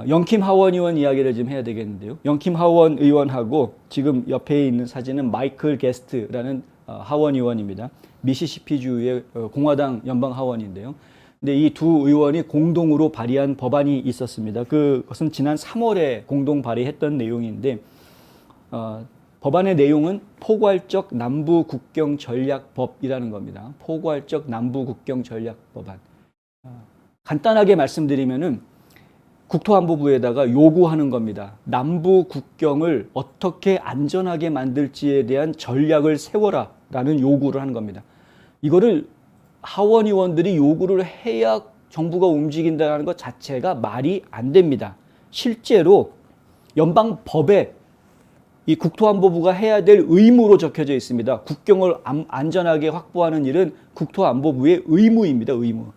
영킴 하원 의원 이야기를 좀 해야 되겠는데요. 영킴 하원 의원하고 지금 옆에 있는 사진은 마이클 게스트라는 하원 의원입니다. 미시시피주의 공화당 연방 하원인데요. 근데 이 두 의원이 공동으로 발의한 법안이 있었습니다. 그것은 지난 3월에 공동 발의했던 내용인데 법안의 내용은 포괄적 남부 국경 전략법이라는 겁니다. 포괄적 남부 국경 전략 법안. 간단하게 말씀드리면은 국토안보부에다가 요구하는 겁니다. 남부 국경을 어떻게 안전하게 만들지에 대한 전략을 세워라 라는 요구를 하는 겁니다. 이거를 하원 의원들이 요구를 해야 정부가 움직인다는 것 자체가 말이 안 됩니다. 실제로 연방법에 이 국토안보부가 해야 될 의무로 적혀져 있습니다. 국경을 안전하게 확보하는 일은 국토안보부의 의무입니다. 의무.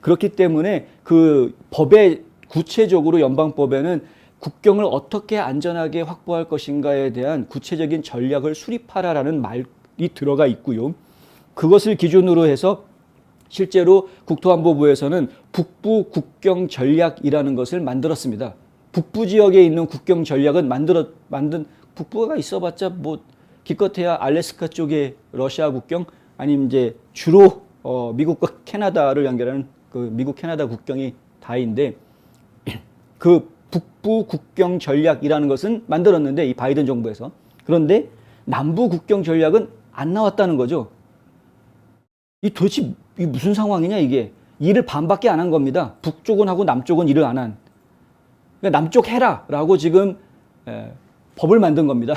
그렇기 때문에 그 법에 구체적으로 연방법에는 국경을 어떻게 안전하게 확보할 것인가에 대한 구체적인 전략을 수립하라라는 말이 들어가 있고요. 그것을 기준으로 해서 실제로 국토안보부에서는 북부 국경 전략이라는 것을 만들었습니다. 북부 지역에 있는 국경 전략은 만든 북부가 있어봤자 뭐 기껏해야 알래스카 쪽에 러시아 국경 아니면 이제 주로 미국과 캐나다를 연결하는 그 미국 캐나다 국경이 다인데 그 북부 국경 전략이라는 것은 만들었는데 이 바이든 정부에서 그런데 남부 국경 전략은 안 나왔다는 거죠. 이 도대체 이 무슨 상황이냐 이게 일을 반밖에 안 한 겁니다. 북쪽은 하고 남쪽은 일을 안 한. 그러니까 남쪽 해라라고 지금 법을 만든 겁니다.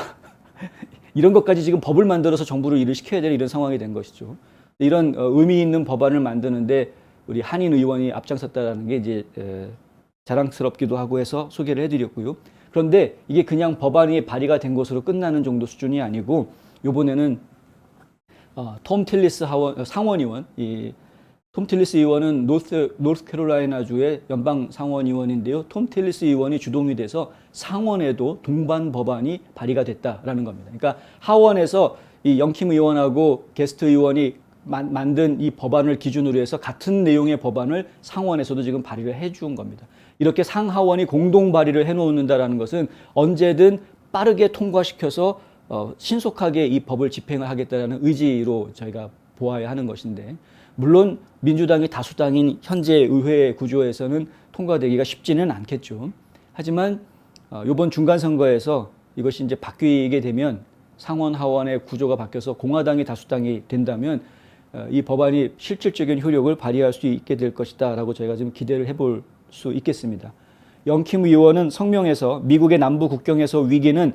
이런 것까지 지금 법을 만들어서 정부를 일을 시켜야 되는 이런 상황이 된 것이죠. 이런 의미 있는 법안을 만드는데 우리 한인 의원이 앞장섰다는 게 이제 자랑스럽기도 하고 해서 소개를 해드렸고요. 그런데 이게 그냥 법안이 발의가 된 것으로 끝나는 정도 수준이 아니고 이번에는 톰 틸리스 상원의원, 톰 틸리스 의원은 노스캐롤라이나주의 연방 상원의원인데요. 톰 틸리스 의원이 주동이 돼서 상원에도 동반 법안이 발의가 됐다라는 겁니다. 그러니까 하원에서 이 영킴 의원하고 게스트 의원이 만든 이 법안을 기준으로 해서 같은 내용의 법안을 상원에서도 지금 발의를 해준 겁니다. 이렇게 상하원이 공동 발의를 해놓는다라는 것은 언제든 빠르게 통과시켜서 신속하게 이 법을 집행을 하겠다는 의지로 저희가 보아야 하는 것인데 물론 민주당이 다수당인 현재 의회 구조에서는 통과되기가 쉽지는 않겠죠. 하지만 이번 중간선거에서 이것이 이제 바뀌게 되면 상원 하원의 구조가 바뀌어서 공화당이 다수당이 된다면 이 법안이 실질적인 효력을 발휘할 수 있게 될 것이다 라고 저희가 지금 기대를 해볼 수 있겠습니다. 영킴 의원은 성명에서 미국의 남부 국경에서 위기는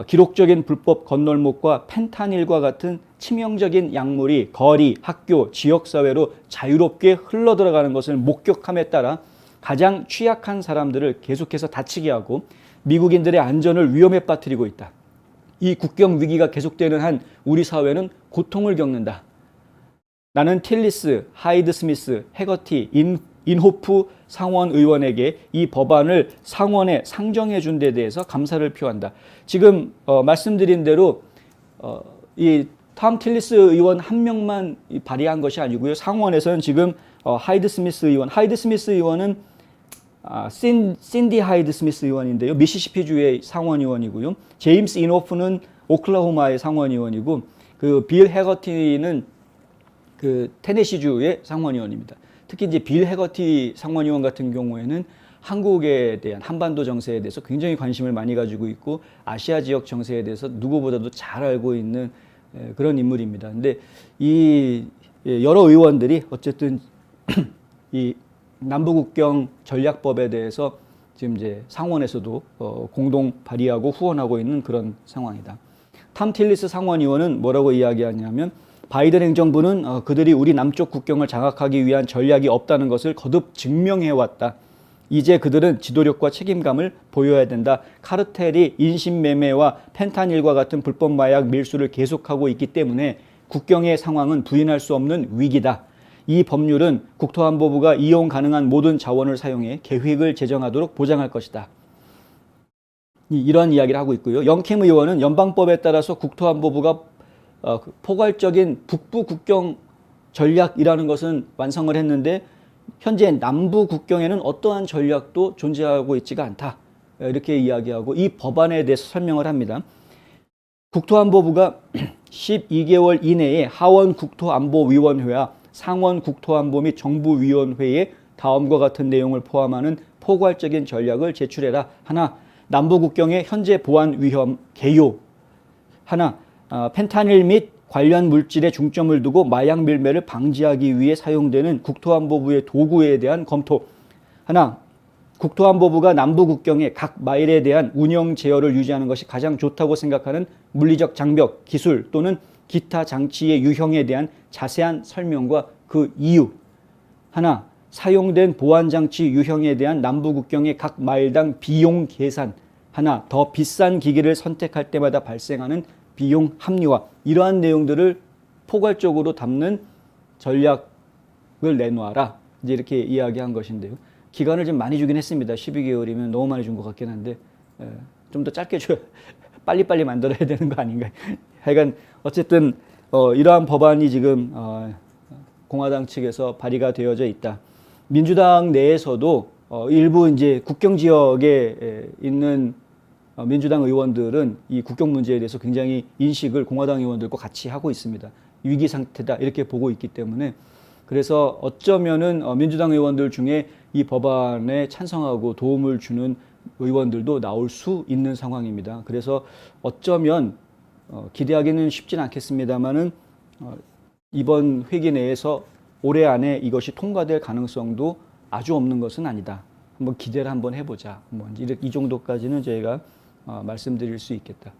기록적인 불법 건널목과 펜타닐과 같은 치명적인 약물이 거리, 학교, 지역사회로 자유롭게 흘러들어가는 것을 목격함에 따라 가장 취약한 사람들을 계속해서 다치게 하고 미국인들의 안전을 위험에 빠뜨리고 있다. 이 국경 위기가 계속되는 한 우리 사회는 고통을 겪는다. 나는 틸리스, 하이드 스미스, 해거티, 인호프 상원 의원에게 이 법안을 상원에 상정해 준 데 대해서 감사를 표한다. 지금 말씀드린 대로 이 톰 틸리스 의원 한 명만 발의한 것이 아니고요. 상원에서는 지금 하이드 스미스 의원은 신디 하이드 스미스 의원인데요. 미시시피주의 상원 의원이고요. 제임스 인호프는 오클라호마의 상원 의원이고 그 빌 해거티는 그 테네시주의 상원 의원입니다. 특히 이제 빌 해거티 상원 의원 같은 경우에는 한국에 대한 한반도 정세에 대해서 굉장히 관심을 많이 가지고 있고 아시아 지역 정세에 대해서 누구보다도 잘 알고 있는 그런 인물입니다. 근데 이 여러 의원들이 어쨌든 이 남부국경 전략법에 대해서 지금 이제 상원에서도 공동 발의하고 후원하고 있는 그런 상황이다. 탐 틸리스 상원 의원은 뭐라고 이야기하냐면 바이든 행정부는 그들이 우리 남쪽 국경을 장악하기 위한 전략이 없다는 것을 거듭 증명해왔다. 이제 그들은 지도력과 책임감을 보여야 된다. 카르텔이 인신매매와 펜타닐과 같은 불법 마약 밀수를 계속하고 있기 때문에 국경의 상황은 부인할 수 없는 위기다. 이 법률은 국토안보부가 이용 가능한 모든 자원을 사용해 계획을 제정하도록 보장할 것이다. 이런 이야기를 하고 있고요. 영킴 의원은 연방법에 따라서 국토안보부가 포괄적인 북부 국경 전략이라는 것은 완성을 했는데 현재 남부 국경에는 어떠한 전략도 존재하고 있지가 않다. 이렇게 이야기하고 이 법안에 대해서 설명을 합니다. 국토안보부가 12개월 이내에 하원 국토안보위원회와 상원 국토안보 및 정부위원회에 다음과 같은 내용을 포함하는 포괄적인 전략을 제출해라. 하나, 남부 국경의 현재 보안 위험 개요. 하나, 펜타닐 및 관련 물질에 중점을 두고 마약 밀매를 방지하기 위해 사용되는 국토안보부의 도구에 대한 검토. 하나, 국토안보부가 남부 국경의 각 마일에 대한 운영 제어를 유지하는 것이 가장 좋다고 생각하는 물리적 장벽, 기술 또는 기타 장치의 유형에 대한 자세한 설명과 그 이유. 하나, 사용된 보안장치 유형에 대한 남부 국경의 각 마일당 비용 계산. 하나, 더 비싼 기기를 선택할 때마다 발생하는 비용 합리화. 이러한 내용들을 포괄적으로 담는 전략을 내놓아라. 이제 이렇게 이야기한 것인데요. 기간을 좀 많이 주긴 했습니다. 12개월이면 너무 많이 준 것 같긴 한데 좀 더 짧게 줘야 빨리빨리 만들어야 되는 거 아닌가. 하여간 어쨌든 이러한 법안이 지금 공화당 측에서 발의가 되어져 있다. 민주당 내에서도 일부 이제 국경 지역에 있는 민주당 의원들은 이 국경 문제에 대해서 굉장히 인식을 공화당 의원들과 같이 하고 있습니다. 위기 상태다 이렇게 보고 있기 때문에 그래서 어쩌면은 민주당 의원들 중에 이 법안에 찬성하고 도움을 주는 의원들도 나올 수 있는 상황입니다. 그래서 어쩌면 기대하기는 쉽진 않겠습니다만은 이번 회기 내에서 올해 안에 이것이 통과될 가능성도 아주 없는 것은 아니다. 한번 기대를 한번 해보자. 이 정도까지는 저희가 말씀드릴 수 있겠다.